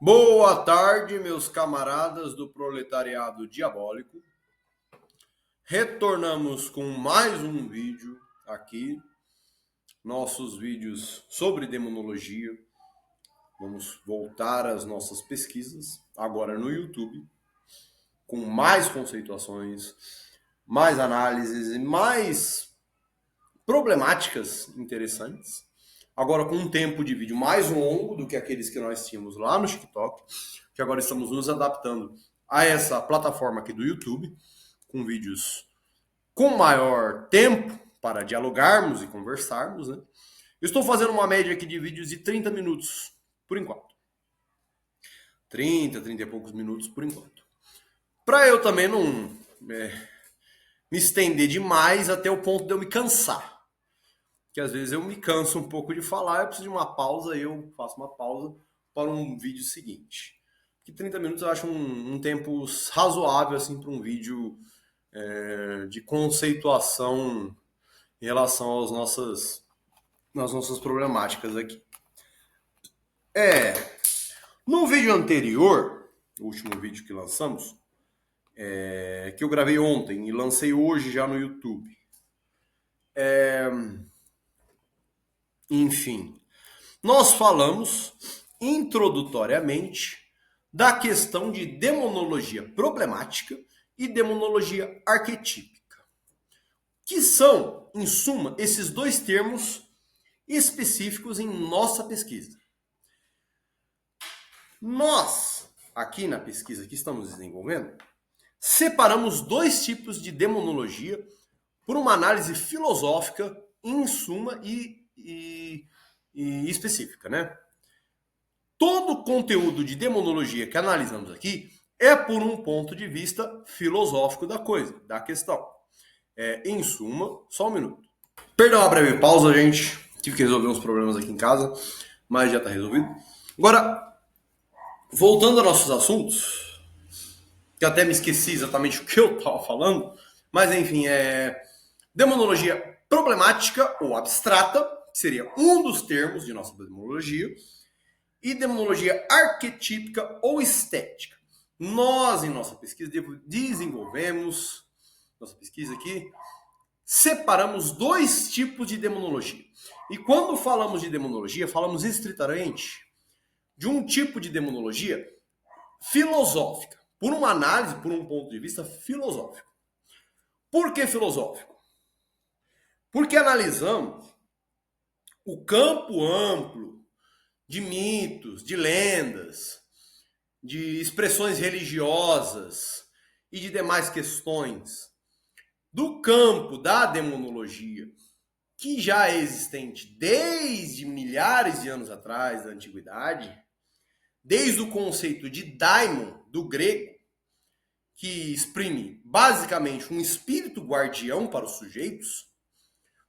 Boa tarde, meus camaradas do proletariado diabólico. Retornamos com mais um vídeo aqui, nossos vídeos sobre demonologia. Vamos voltar às nossas pesquisas, agora no YouTube, com mais conceituações, mais análises e mais problemáticas interessantes. Agora com um tempo de vídeo mais longo do que aqueles que nós tínhamos lá no TikTok, que agora estamos nos adaptando a essa plataforma aqui do YouTube, com vídeos com maior tempo para dialogarmos e conversarmos, né? Eu estou fazendo uma média aqui de vídeos de 30 minutos, por enquanto. 30 e poucos minutos, por enquanto. Para eu também não me estender demais até o ponto de eu me cansar. Que às vezes eu me canso um pouco de falar, eu preciso de uma pausa, eu faço uma pausa para um vídeo seguinte. Que 30 minutos eu acho um tempo razoável assim, para um vídeo de conceituação em relação às nossas problemáticas aqui. No vídeo anterior, o último vídeo que lançamos, que eu gravei ontem e lancei hoje já no YouTube, enfim, nós falamos introdutoriamente da questão de demonologia problemática e demonologia arquetípica, que são, em suma, esses dois termos específicos em nossa pesquisa. Nós, aqui na pesquisa que estamos desenvolvendo, separamos dois tipos de demonologia por uma análise filosófica, em suma, e específica, né? Todo o conteúdo de demonologia que analisamos aqui é por um ponto de vista filosófico da coisa, da questão. Em suma, só um minuto. Perdão a breve pausa, gente. Tive que resolver uns problemas aqui em casa, mas já está resolvido. Agora, voltando aos nossos assuntos, que eu até me esqueci exatamente o que eu estava falando, mas enfim, demonologia problemática ou abstrata, que seria um dos termos de nossa demonologia, e demonologia arquetípica ou estética. Nós, em nossa pesquisa, desenvolvemos, nossa pesquisa aqui, separamos dois tipos de demonologia. E quando falamos de demonologia, falamos estritamente de um tipo de demonologia filosófica, por uma análise, por um ponto de vista filosófico. Por que filosófico? Porque analisamos o campo amplo de mitos, de lendas, de expressões religiosas e de demais questões do campo da demonologia, que já é existente desde milhares de anos atrás, da antiguidade, desde o conceito de daimon, do grego, que exprime basicamente um espírito guardião para os sujeitos,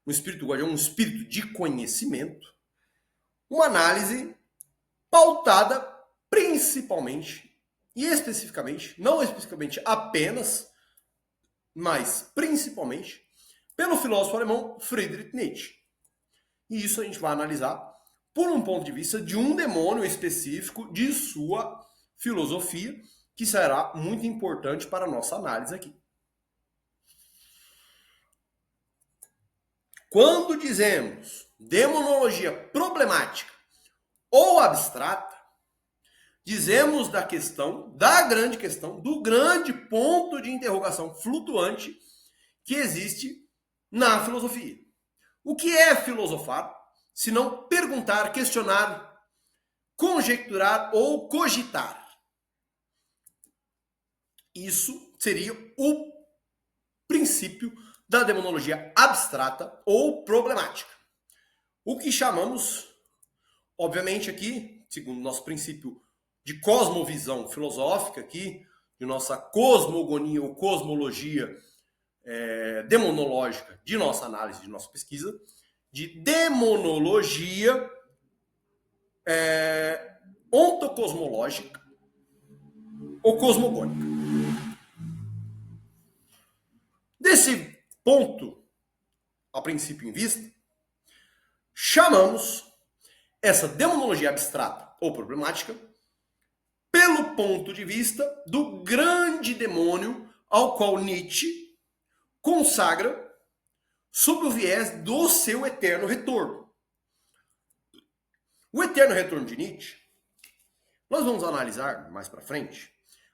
um espírito guardião, um espírito de conhecimento, uma análise pautada principalmente e especificamente, não especificamente apenas, mas principalmente, pelo filósofo alemão Friedrich Nietzsche. E isso a gente vai analisar por um ponto de vista de um demônio específico de sua filosofia, que será muito importante para a nossa análise aqui. Quando dizemos demonologia problemática ou abstrata, dizemos da questão, da grande questão, do grande ponto de interrogação flutuante que existe na filosofia. O que é filosofar, se não perguntar, questionar, conjecturar ou cogitar? Isso seria o princípio da demonologia abstrata ou problemática. O que chamamos, obviamente aqui, segundo o nosso princípio de cosmovisão filosófica aqui, de nossa cosmogonia ou cosmologia demonológica de nossa análise, de nossa pesquisa, de demonologia ontocosmológica ou cosmogônica. Desse ponto, a princípio em vista, chamamos essa demonologia abstrata ou problemática pelo ponto de vista do grande demônio ao qual Nietzsche consagra sob o viés do seu eterno retorno. O eterno retorno de Nietzsche, nós vamos analisar mais para frente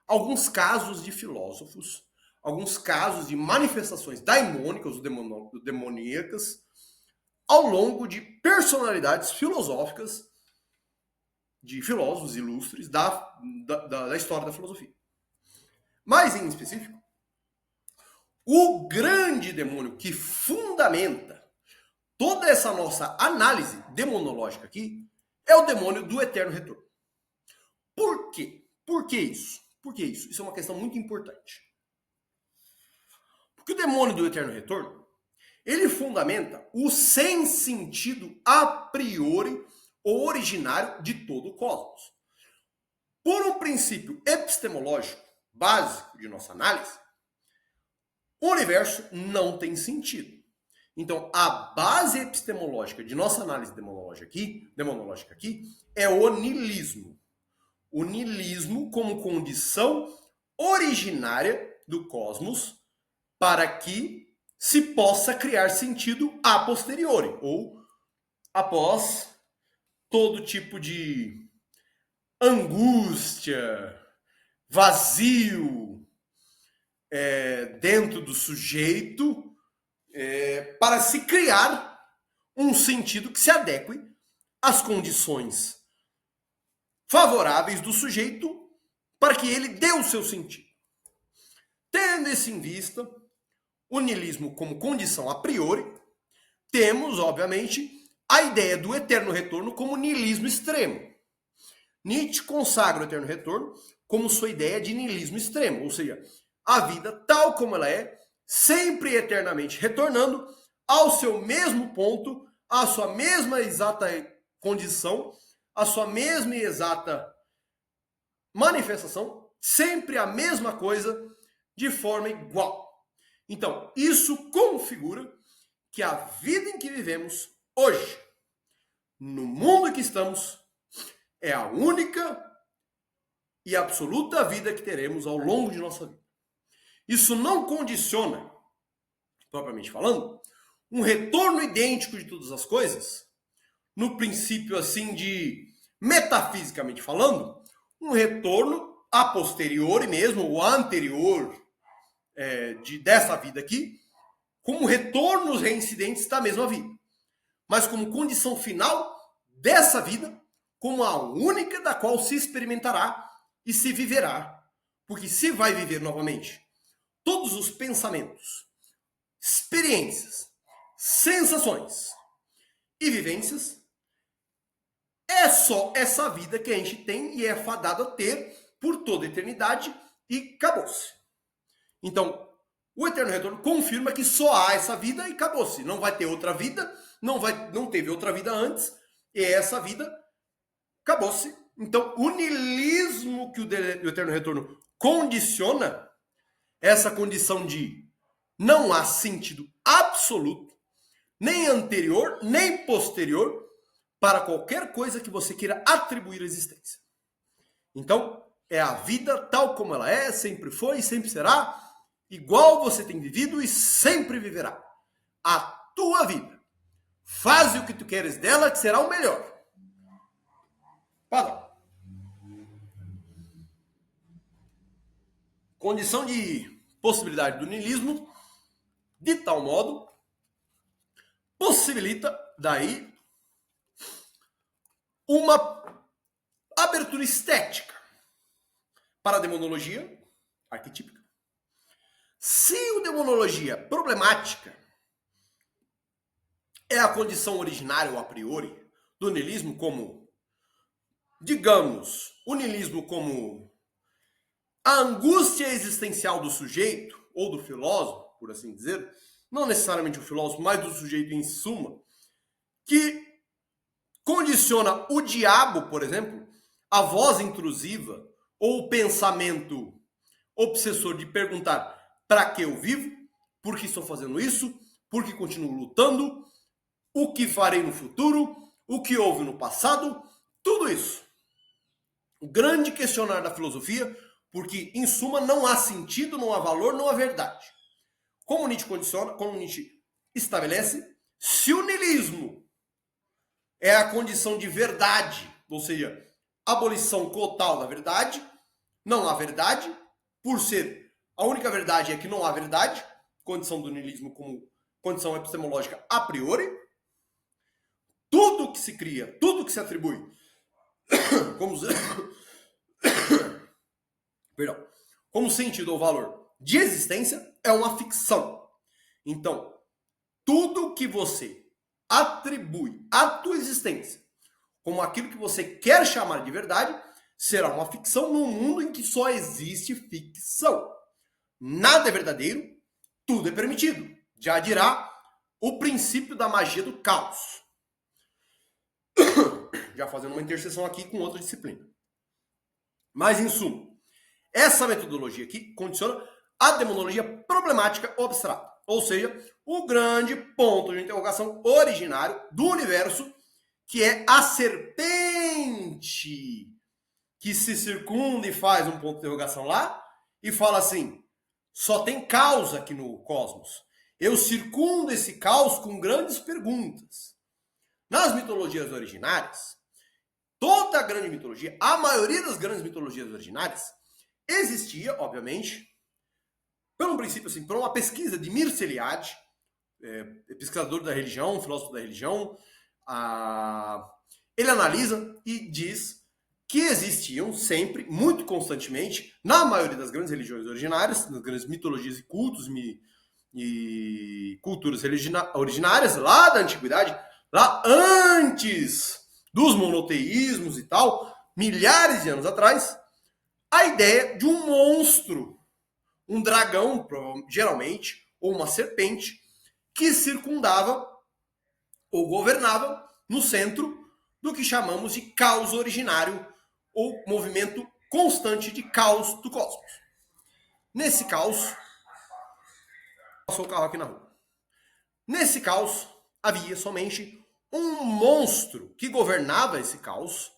alguns casos de filósofos, alguns casos de manifestações daimônicas ou demoníacas ao longo de personalidades filosóficas, de filósofos ilustres da história da filosofia. Mas, em específico, o grande demônio que fundamenta toda essa nossa análise demonológica aqui é o demônio do eterno retorno. Por quê? Por que isso? Por que isso? Isso é uma questão muito importante. Porque o demônio do eterno retorno, ele fundamenta o sem sentido a priori ou originário de todo o cosmos. Por um princípio epistemológico básico de nossa análise, o universo não tem sentido. Então, a base epistemológica de nossa análise demonológica aqui é o niilismo. O niilismo como condição originária do cosmos para que se possa criar sentido a posteriori, ou após todo tipo de angústia, vazio dentro do sujeito, para se criar um sentido que se adeque às condições favoráveis do sujeito para que ele dê o seu sentido. Tendo isso em vista, o niilismo como condição a priori, temos, obviamente, a ideia do eterno retorno como niilismo extremo. Nietzsche consagra o eterno retorno como sua ideia de niilismo extremo, ou seja, a vida tal como ela é, sempre eternamente retornando ao seu mesmo ponto, à sua mesma exata condição, à sua mesma e exata manifestação, sempre a mesma coisa, de forma igual. Então, isso configura que a vida em que vivemos hoje, no mundo em que estamos, é a única e absoluta vida que teremos ao longo de nossa vida. Isso não condiciona, propriamente falando, um retorno idêntico de todas as coisas, no princípio assim de, metafisicamente falando, um retorno a posteriori mesmo, ou anterior dessa vida aqui, como retornos reincidentes da mesma vida, mas como condição final dessa vida, como a única da qual se experimentará e se viverá, porque se vai viver novamente todos os pensamentos, experiências, sensações e vivências, é só essa vida que a gente tem e é fadado a ter por toda a eternidade e acabou-se. Então, o eterno retorno confirma que só há essa vida e acabou-se. Não vai ter outra vida, não teve outra vida antes, e essa vida acabou-se. Então, o niilismo que o eterno retorno condiciona, essa condição de não há sentido absoluto, nem anterior, nem posterior, para qualquer coisa que você queira atribuir à existência. Então, é a vida tal como ela é, sempre foi e sempre será, igual você tem vivido e sempre viverá. A tua vida. Faz o que tu queres dela, que será o melhor. Padrão. Condição de possibilidade do niilismo, de tal modo, possibilita daí uma abertura estética para a demonologia arquetípica. Se a demonologia problemática é a condição originária ou a priori do niilismo como, digamos, o niilismo como a angústia existencial do sujeito, ou do filósofo, por assim dizer, não necessariamente o filósofo, mas do sujeito em suma, que condiciona o diabo, por exemplo, a voz intrusiva ou o pensamento obsessor de perguntar para que eu vivo, por que estou fazendo isso, por que continuo lutando, o que farei no futuro, o que houve no passado, tudo isso. O grande questionário da filosofia, porque, em suma, não há sentido, não há valor, não há verdade. Como Nietzsche condiciona, como Nietzsche estabelece, se o niilismo é a condição de verdade, ou seja, abolição total da verdade, não há verdade, por ser a única verdade é que não há verdade, condição do niilismo como condição epistemológica a priori, tudo que se cria, tudo que se atribui como, perdão, como sentido ou valor de existência é uma ficção. Então, tudo que você atribui à tua existência como aquilo que você quer chamar de verdade será uma ficção num mundo em que só existe ficção. Nada é verdadeiro, tudo é permitido. Já dirá o princípio da magia do caos. Já fazendo uma interseção aqui com outra disciplina. Mas, em suma, essa metodologia aqui condiciona a demonologia problemática ou abstrata. Ou seja, o grande ponto de interrogação originário do universo, que é a serpente que se circunda e faz um ponto de interrogação lá e fala assim, só tem caos aqui no cosmos. Eu circundo esse caos com grandes perguntas. Nas mitologias originárias, toda a grande mitologia, a maioria das grandes mitologias originárias, existia, obviamente, pelo princípio, assim, por uma pesquisa de Mircea Eliade, pesquisador da religião, filósofo da religião, ele analisa e diz que existiam sempre, muito constantemente, na maioria das grandes religiões originárias, nas grandes mitologias e cultos e culturas originárias, lá da antiguidade, lá antes dos monoteísmos e tal, milhares de anos atrás, a ideia de um monstro, um dragão, geralmente, ou uma serpente, que circundava ou governava no centro do que chamamos de caos originário, ou movimento constante de caos do cosmos. Nesse caos, passou o carro aqui na rua. Nesse caos, havia somente um monstro que governava esse caos,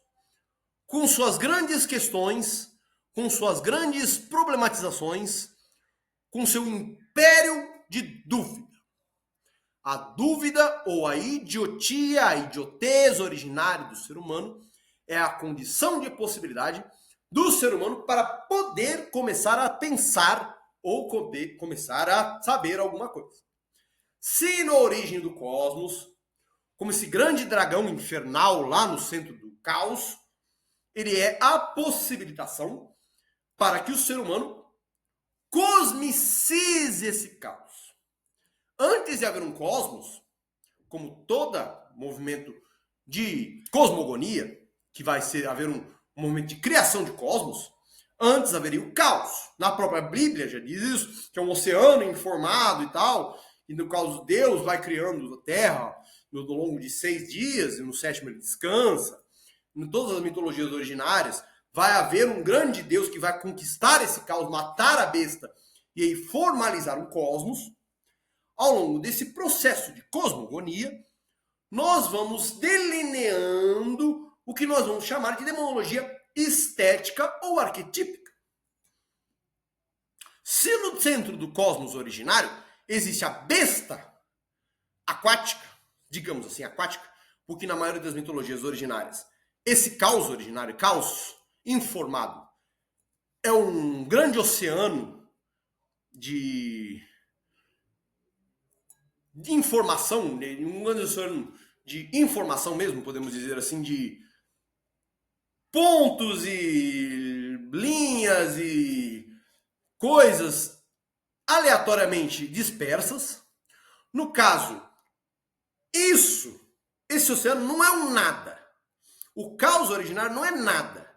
com suas grandes questões, com suas grandes problematizações, com seu império de dúvida. A dúvida ou a idiotia, a idiotez originária do ser humano é a condição de possibilidade do ser humano para poder começar a pensar ou começar a saber alguma coisa. Se na origem do cosmos, como esse grande dragão infernal lá no centro do caos, ele é a possibilitação para que o ser humano cosmicize esse caos. Antes de haver um cosmos, como todo movimento de cosmogonia, que vai haver um movimento de criação de cosmos, antes haveria o caos. Na própria Bíblia já diz isso, que é um oceano informado e tal, e no caos Deus vai criando a Terra no longo de 6 dias, e no 7º ele descansa. Em todas as mitologias originárias, vai haver um grande Deus que vai conquistar esse caos, matar a besta, e aí formalizar um cosmos. Ao longo desse processo de cosmogonia, nós vamos delineando o que nós vamos chamar de demonologia estética ou arquetípica. Se no centro do cosmos originário existe a besta aquática, digamos assim, aquática, porque na maioria das mitologias originárias, esse caos originário, caos informado, é um grande oceano de informação, um grande oceano de informação mesmo, podemos dizer assim, de pontos e linhas e coisas aleatoriamente dispersas. No caso, esse oceano não é um nada. O caos originário não é nada.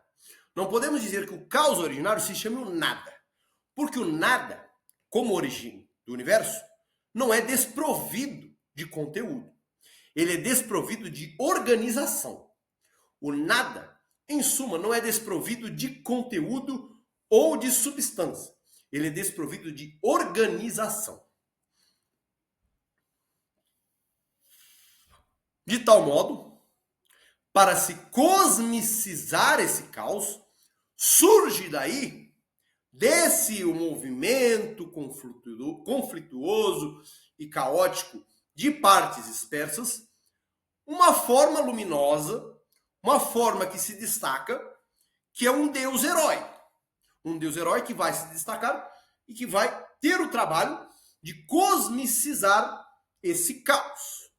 Não podemos dizer que o caos originário se chame o nada. Porque o nada, como origem do universo, não é desprovido de conteúdo. Ele é desprovido de organização. O nada, em suma, não é desprovido de conteúdo ou de substância. Ele é desprovido de organização. De tal modo, para se cosmicizar esse caos, Surge daí, desse o movimento conflituoso e caótico de partes dispersas, uma forma luminosa, uma forma que se destaca, que é um Deus herói. Um Deus herói que vai se destacar e que vai ter o trabalho de cosmicizar esse caos.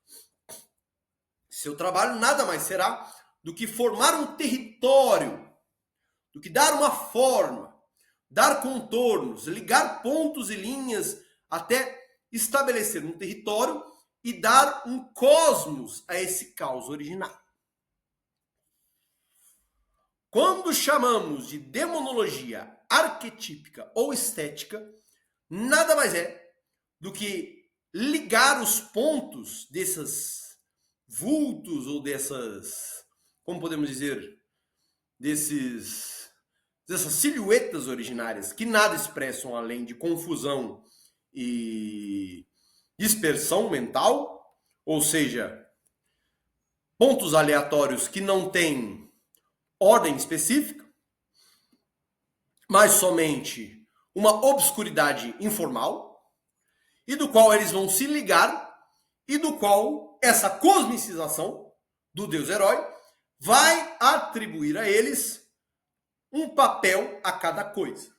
Seu trabalho nada mais será do que formar um território, do que dar uma forma, dar contornos, ligar pontos e linhas até estabelecer um território e dar um cosmos a esse caos original. Quando chamamos de demonologia arquetípica ou estética, nada mais é do que ligar os pontos desses vultos ou dessas, como podemos dizer, dessas silhuetas originárias que nada expressam além de confusão e dispersão mental, ou seja, pontos aleatórios que não têm ordem específica, mas somente uma obscuridade informal, e do qual eles vão se ligar, e do qual essa cosmicização do Deus herói vai atribuir a eles um papel a cada coisa.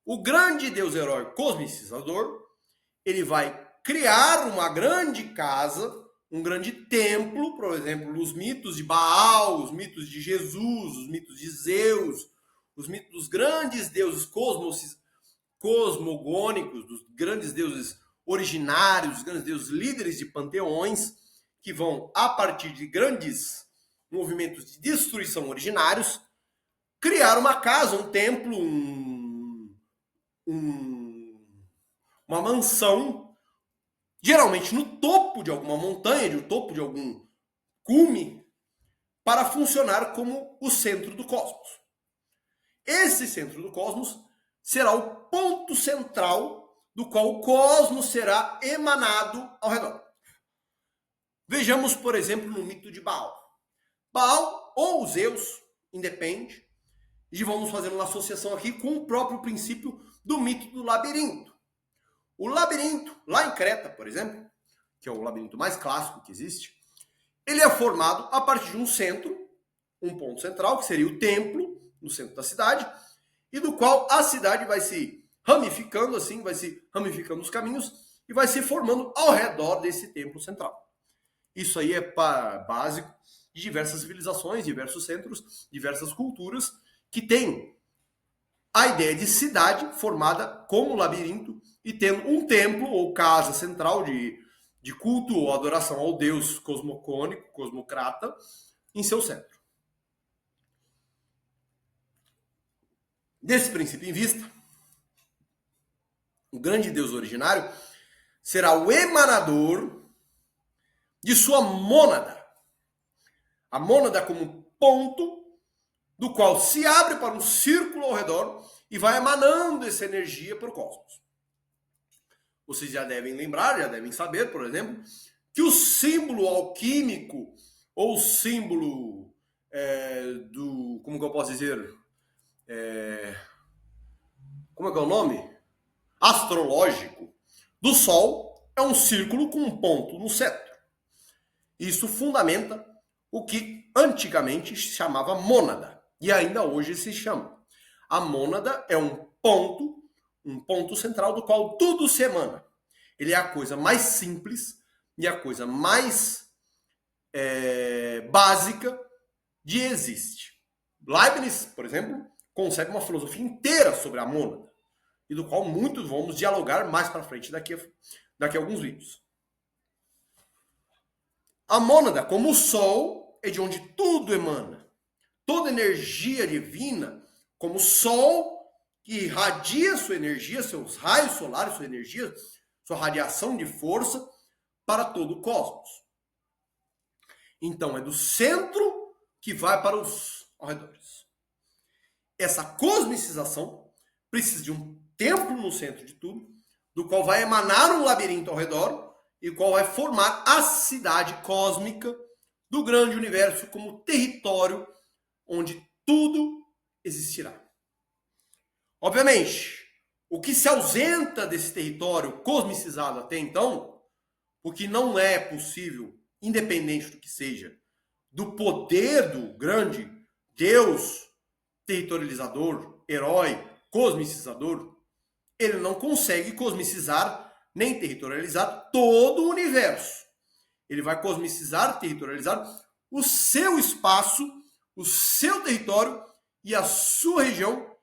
O grande Deus herói cosmicizador, ele vai criar uma grande casa, um grande templo, por exemplo, os mitos de Baal, os mitos de Jesus, os mitos de Zeus, os mitos dos grandes deuses cosmogônicos, dos grandes deuses originários, os grandes deuses líderes de panteões, que vão, a partir de grandes movimentos de destruição originários, criar uma casa, um templo, uma mansão, geralmente no topo de alguma montanha, no topo de algum cume, para funcionar como o centro do cosmos. Esse centro do cosmos será o ponto central do qual o cosmos será emanado ao redor. Vejamos, por exemplo, no mito de Baal. Baal ou Zeus, independe, e vamos fazer uma associação aqui com o próprio princípio do mito do labirinto. O labirinto, lá em Creta, por exemplo, que é o labirinto mais clássico que existe, ele é formado a partir de um centro, um ponto central, que seria o templo, no centro da cidade, e do qual a cidade vai se ramificando assim, vai se ramificando os caminhos e vai se formando ao redor desse templo central. Isso aí é básico de diversas civilizações, diversos centros, diversas culturas que têm a ideia de cidade formada como labirinto e tendo um templo ou casa central de culto ou adoração ao deus cosmocônico, cosmocrata, em seu centro. Desse princípio em vista, o grande deus originário será o emanador de sua mônada. A mônada como ponto do qual se abre para um círculo ao redor e vai emanando essa energia para o cosmos. Vocês já devem lembrar, já devem saber, por exemplo, que o símbolo alquímico ou o símbolo do... Como que eu posso dizer? Como é que é o nome? Astrológico do Sol é um círculo com um ponto no centro. Isso fundamenta o que antigamente se chamava mônada e ainda hoje se chama. A mônada é um ponto central do qual tudo se emana. Ele é a coisa mais simples e a coisa mais básica de existe. Leibniz, por exemplo, concebe uma filosofia inteira sobre a mônada e do qual muitos vamos dialogar mais para frente daqui a alguns vídeos. A mônada, como o Sol, é de onde tudo emana. Toda energia divina, como o Sol, que irradia sua energia, seus raios solares, sua energia, sua radiação de força para todo o cosmos. Então, é do centro que vai para os arredores. Essa cosmicização precisa de um templo no centro de tudo, do qual vai emanar um labirinto ao redor, e qual vai formar a cidade cósmica do grande universo como território onde tudo existirá. Obviamente, o que se ausenta desse território cosmicizado até então, porque não é possível, independente do que seja, do poder do grande Deus territorializador, herói, cosmicizador, ele não consegue cosmicizar nem territorializar todo o universo. Ele vai cosmicizar, territorializar o seu espaço, o seu território e a sua região,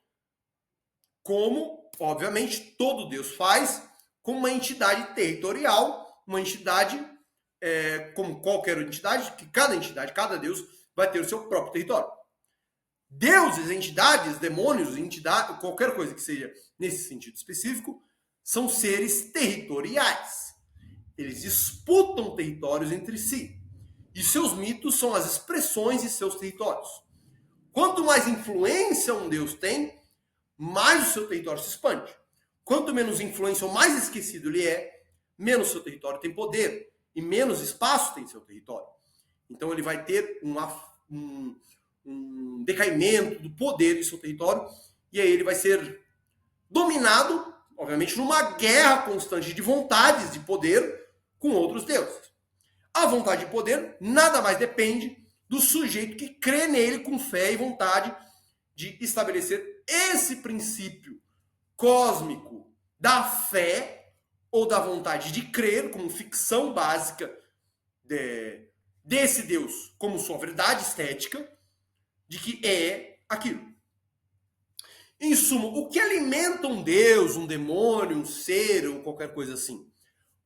como, obviamente, todo Deus faz, com uma entidade territorial, uma entidade, como qualquer entidade, que cada entidade, cada Deus vai ter o seu próprio território. Deuses, entidades, demônios, entidade, qualquer coisa que seja nesse sentido específico, são seres territoriais. Eles disputam territórios entre si. E seus mitos são as expressões de seus territórios. Quanto mais influência um Deus tem, mais o seu território se expande. Quanto menos influência ou mais esquecido ele é, menos seu território tem poder e menos espaço tem seu território. Então ele vai ter um decaimento do poder de seu território e aí ele vai ser dominado, obviamente, numa guerra constante de vontades de poder com outros deuses. A vontade de poder nada mais depende do sujeito que crê nele com fé e vontade de estabelecer esse princípio cósmico da fé ou da vontade de crer como ficção básica desse Deus como sua verdade estética de que é aquilo. Em suma, o que alimenta um Deus, um demônio, um ser ou qualquer coisa assim?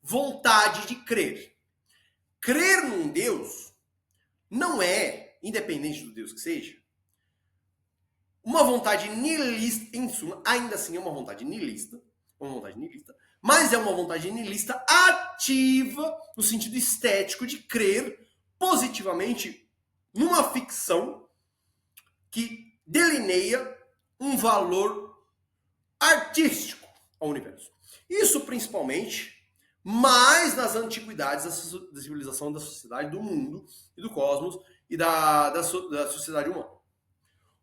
Vontade de crer. Crer num Deus não é, independente do Deus que seja, uma vontade nihilista, em suma, ainda assim é uma vontade nihilista, mas é uma vontade nihilista ativa no sentido estético de crer positivamente numa ficção que delineia um valor artístico ao universo. Isso principalmente mais nas antiguidades da civilização, da sociedade, do mundo e do cosmos e da sociedade humana.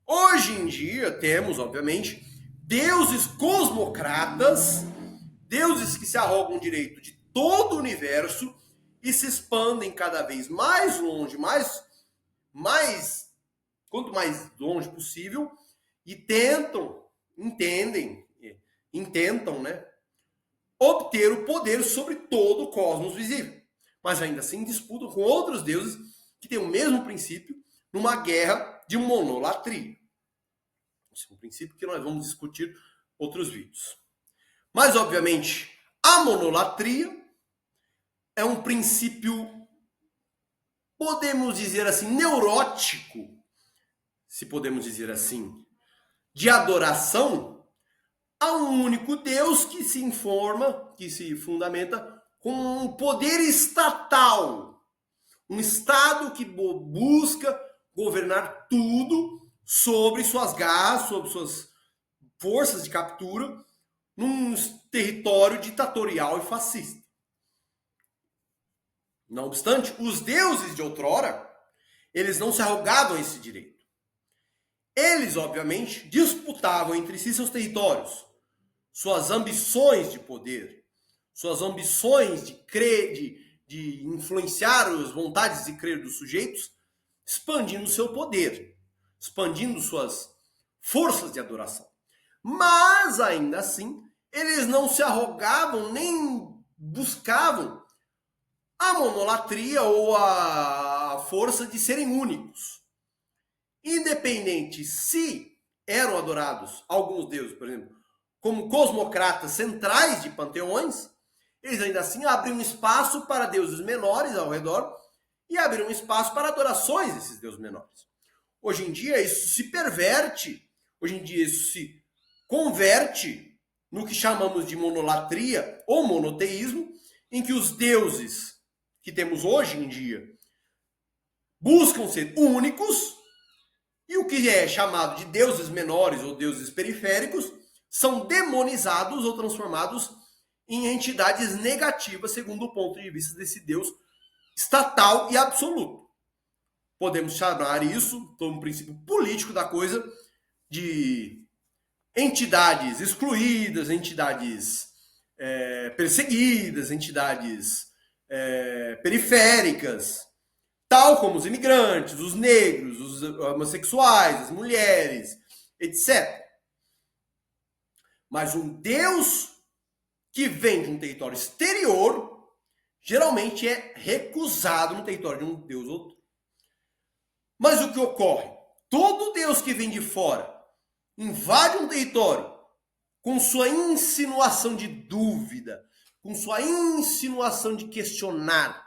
Hoje em dia temos, obviamente, deuses cosmocratas, deuses que se arrogam o direito de todo o universo e se expandem cada vez mais longe, quanto mais longe possível, e intentam, né, obter o poder sobre todo o cosmos visível. Mas ainda assim disputam com outros deuses que têm o mesmo princípio numa guerra de monolatria. Esse é um princípio que nós vamos discutir outros vídeos. Mas, obviamente, a monolatria é um princípio, podemos dizer assim, neurótico, se podemos dizer assim, de adoração a um único Deus que se informa, que se fundamenta com um poder estatal. Um Estado que busca governar tudo sobre suas garras, sobre suas forças de captura, num território ditatorial e fascista. Não obstante, os deuses de outrora, eles não se arrogavam esse direito. Eles, obviamente, disputavam entre si seus territórios, suas ambições de poder, suas ambições de crer, de influenciar as vontades de crer dos sujeitos, expandindo seu poder, expandindo suas forças de adoração. Mas, ainda assim, eles não se arrogavam nem buscavam a monolatria ou a força de serem únicos. Independente se eram adorados alguns deuses, por exemplo, como cosmocratas centrais de panteões, eles ainda assim abriam espaço para deuses menores ao redor e abriram espaço para adorações desses deuses menores. Hoje em dia isso se perverte, hoje em dia isso se converte no que chamamos de monolatria ou monoteísmo, em que os deuses que temos hoje em dia buscam ser únicos e o que é chamado de deuses menores ou deuses periféricos são demonizados ou transformados em entidades negativas, segundo o ponto de vista desse Deus estatal e absoluto. Podemos chamar isso, por um princípio político da coisa, de entidades excluídas, entidades perseguidas, entidades periféricas, tal como os imigrantes, os negros, os homossexuais, as mulheres, etc. Mas um Deus que vem de um território exterior, geralmente é recusado no território de um Deus outro. Mas o que ocorre? Todo Deus que vem de fora invade um território com sua insinuação de dúvida, com sua insinuação de questionar.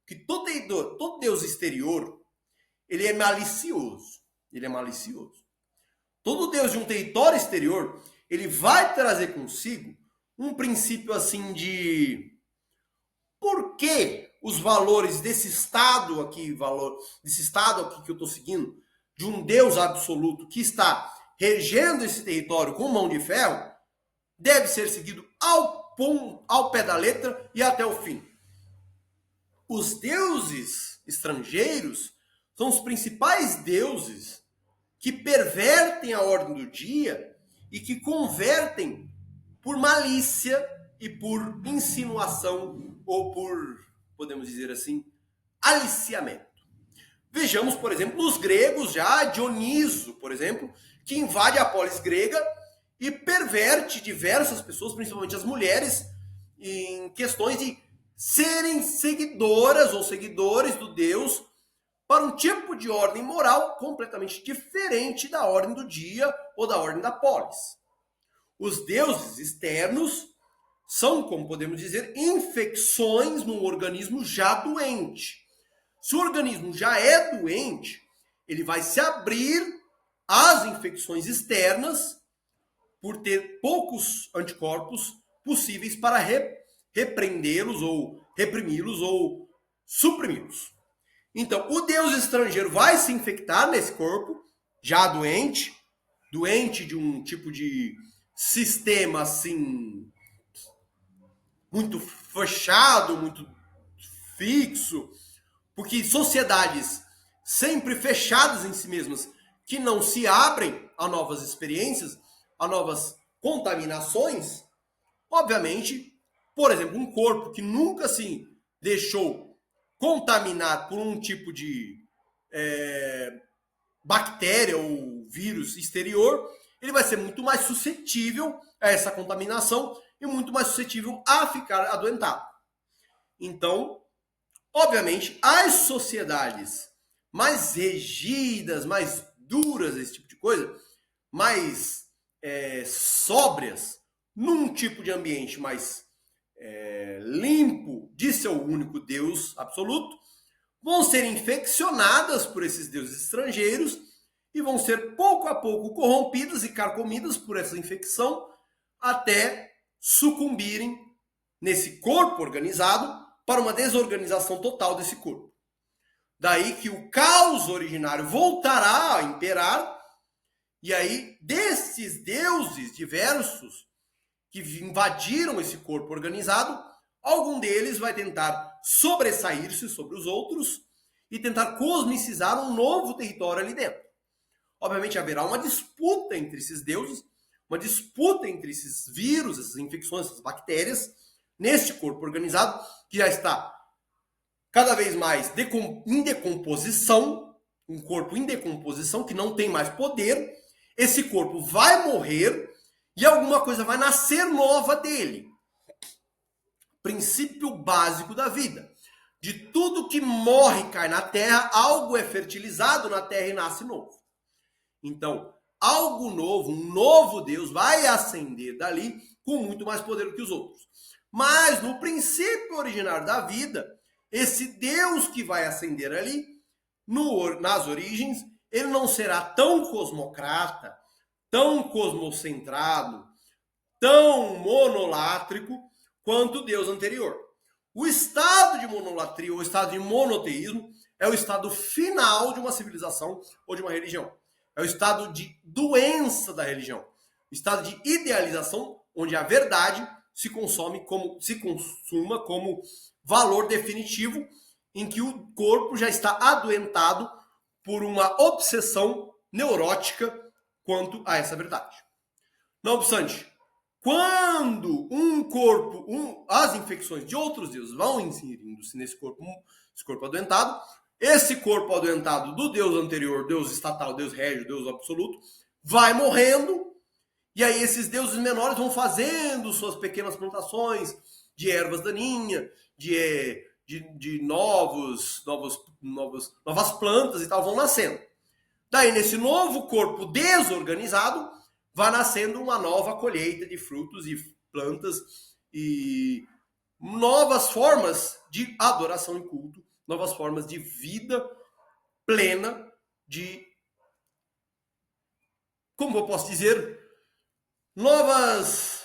Que todo Deus exterior, ele é malicioso. Ele é malicioso. Todo Deus de um território exterior, ele vai trazer consigo um princípio assim de por que os valores desse estado aqui, desse estado aqui que eu estou seguindo, de um Deus absoluto que está regendo esse território com mão de ferro, deve ser seguido ao pé da letra e até o fim. Os deuses estrangeiros são os principais deuses que pervertem a ordem do dia e que convertem por malícia e por insinuação ou por, podemos dizer assim, aliciamento. Vejamos, por exemplo, os gregos já, Dioniso, por exemplo, que invade a polis grega e perverte diversas pessoas, principalmente as mulheres, em questões de serem seguidoras ou seguidores do Deus para um tipo de ordem moral completamente diferente da ordem do dia ou da ordem da polis. Os deuses externos são, como podemos dizer, infecções num organismo já doente. Se o organismo já é doente, ele vai se abrir às infecções externas por ter poucos anticorpos possíveis para repreendê-los ou reprimi-los ou suprimi-los. Então, o Deus estrangeiro vai se infectar nesse corpo, já doente de um tipo de sistema assim, muito fechado, muito fixo, porque sociedades sempre fechadas em si mesmas, que não se abrem a novas experiências, a novas contaminações, obviamente, por exemplo, um corpo que nunca se deixou contaminar por um tipo de bactéria ou vírus exterior, ele vai ser muito mais suscetível a essa contaminação e muito mais suscetível a ficar adoentado. Então, obviamente, as sociedades mais rígidas, mais duras, esse tipo de coisa, mais sóbrias, num tipo de ambiente mais limpo de seu único Deus absoluto, vão ser infeccionadas por esses deuses estrangeiros e vão ser pouco a pouco corrompidas e carcomidas por essa infecção até sucumbirem nesse corpo organizado para uma desorganização total desse corpo. Daí que o caos originário voltará a imperar, e aí desses deuses diversos que invadiram esse corpo organizado, algum deles vai tentar sobressair-se sobre os outros e tentar cosmicizar um novo território ali dentro. Obviamente haverá uma disputa entre esses deuses, uma disputa entre esses vírus, essas infecções, essas bactérias, neste corpo organizado, que já está cada vez mais em decomposição, um corpo em decomposição, que não tem mais poder. Esse corpo vai morrer e alguma coisa vai nascer nova dele. Princípio básico da vida. De tudo que morre e cai na terra, algo é fertilizado na terra e nasce novo. Então, algo novo, um novo Deus vai ascender dali com muito mais poder do que os outros. Mas no princípio originário da vida, esse Deus que vai ascender ali, nas origens, ele não será tão cosmocrata, tão cosmocentrado, tão monolátrico quanto o Deus anterior. O estado de monolatria, ou estado de monoteísmo, é o estado final de uma civilização ou de uma religião. É o estado de doença da religião. O estado de idealização, onde a verdade se consuma como valor definitivo, em que o corpo já está adoentado por uma obsessão neurótica quanto a essa verdade. Não obstante, quando as infecções de outros deuses vão inserindo-se nesse corpo, esse corpo adoentado, esse corpo adoentado do deus anterior, deus estatal, deus régio, deus absoluto, vai morrendo, e aí esses deuses menores vão fazendo suas pequenas plantações de ervas daninhas, de novas plantas e tal, vão nascendo. Daí, nesse novo corpo desorganizado, vai nascendo uma nova colheita de frutos e plantas e novas formas de adoração e culto, novas formas de vida plena, como eu posso dizer, novas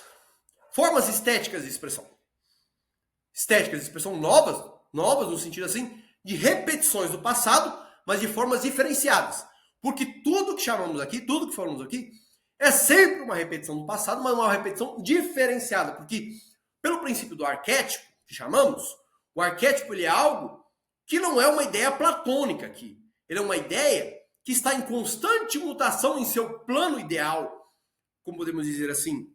formas estéticas de expressão. Estéticas de expressão novas no sentido assim, de repetições do passado, mas de formas diferenciadas. Porque tudo que falamos aqui, é sempre uma repetição do passado, mas uma repetição diferenciada. Porque, pelo princípio do arquétipo, que chamamos, o arquétipo ele é algo que não é uma ideia platônica aqui. Ele é uma ideia que está em constante mutação em seu plano ideal, como podemos dizer assim,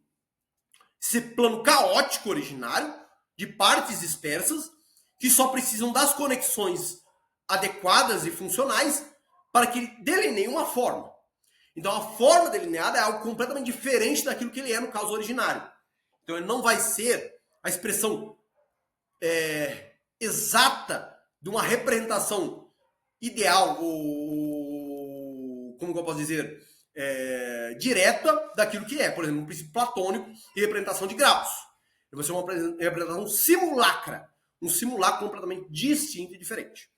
esse plano caótico originário, de partes dispersas, que só precisam das conexões adequadas e funcionais para que ele delineie uma forma. Então a forma delineada é algo completamente diferente daquilo que ele é no caso originário. Então ele não vai ser a expressão exata de uma representação ideal, ou como eu posso dizer, direta daquilo que é. Por exemplo, um princípio platônico de representação de graus. Vai ser uma representação simulacra. Um simulacro completamente distinto e diferente.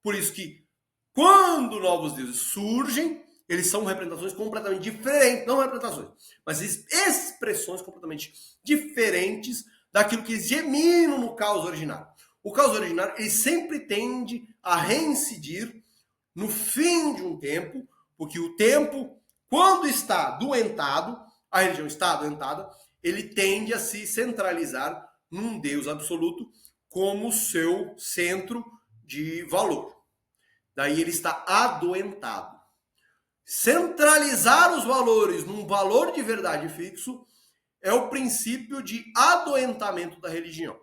Por isso que, quando novos deuses surgem, eles são representações completamente diferentes. Não representações, mas expressões completamente diferentes daquilo que eles geminam no caos originário. O caos originário ele sempre tende a reincidir no fim de um tempo, porque o tempo, quando está adoentado, a religião está adoentada, ele tende a se centralizar num Deus absoluto como seu centro de valor. Daí ele está adoentado. Centralizar os valores num valor de verdade fixo é o princípio de adoentamento da religião.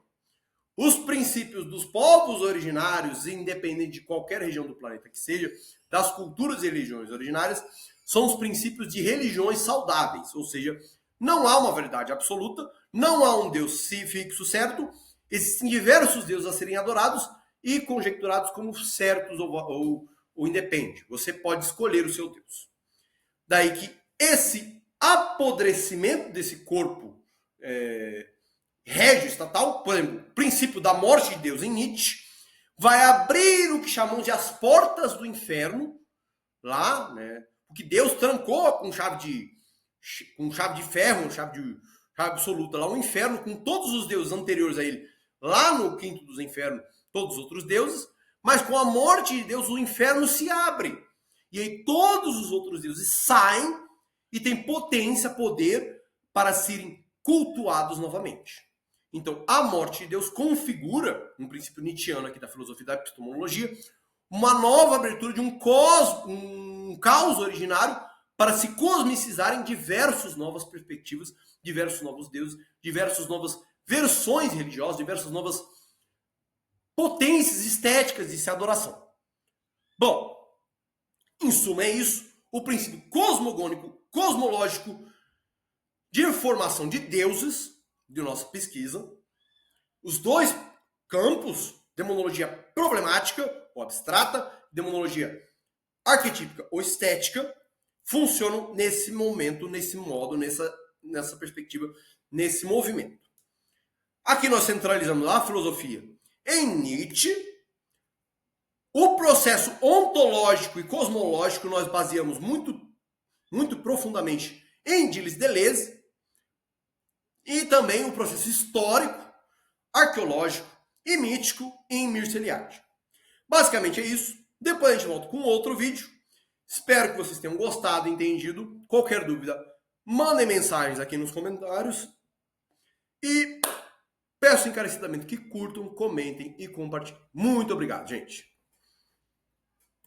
Os princípios dos povos originários, independente de qualquer região do planeta que seja, das culturas e religiões originárias, são os princípios de religiões saudáveis, ou seja, não há uma verdade absoluta, não há um Deus fixo certo, existem diversos deuses a serem adorados e conjecturados como certos ou independentes. Você pode escolher o seu Deus. Daí que esse apodrecimento desse corpo régio estatal, por exemplo, o princípio da morte de Deus em Nietzsche, vai abrir o que chamamos de as portas do inferno, lá, né? Porque Deus trancou com chave de ferro, chave absoluta, lá o inferno, com todos os deuses anteriores a ele, lá no quinto dos infernos, todos os outros deuses, mas com a morte de Deus, o inferno se abre. E aí todos os outros deuses saem e têm potência, poder para serem cultuados novamente. Então, a morte de Deus configura, um princípio nietzschiano aqui da filosofia da epistemologia, uma nova abertura de um caos originário para se cosmicizarem diversas novas perspectivas, diversos novos deuses, diversas novas versões religiosas, diversas novas potências estéticas de se adoração. Bom, em suma é isso, o princípio cosmogônico, cosmológico de formação de deuses, de nossa pesquisa, os dois campos, demonologia problemática ou abstrata, demonologia arquetípica ou estética, funcionam nesse momento, nesse modo, nessa perspectiva, nesse movimento. Aqui nós centralizamos a filosofia em Nietzsche. O processo ontológico e cosmológico nós baseamos muito, muito profundamente em Gilles Deleuze, e também o processo histórico, arqueológico e mítico em Mircea Eliade. Basicamente é isso. Depois a gente volta com outro vídeo. Espero que vocês tenham gostado, entendido. Qualquer dúvida, mandem mensagens aqui nos comentários. E peço encarecidamente que curtam, comentem e compartilhem. Muito obrigado, gente.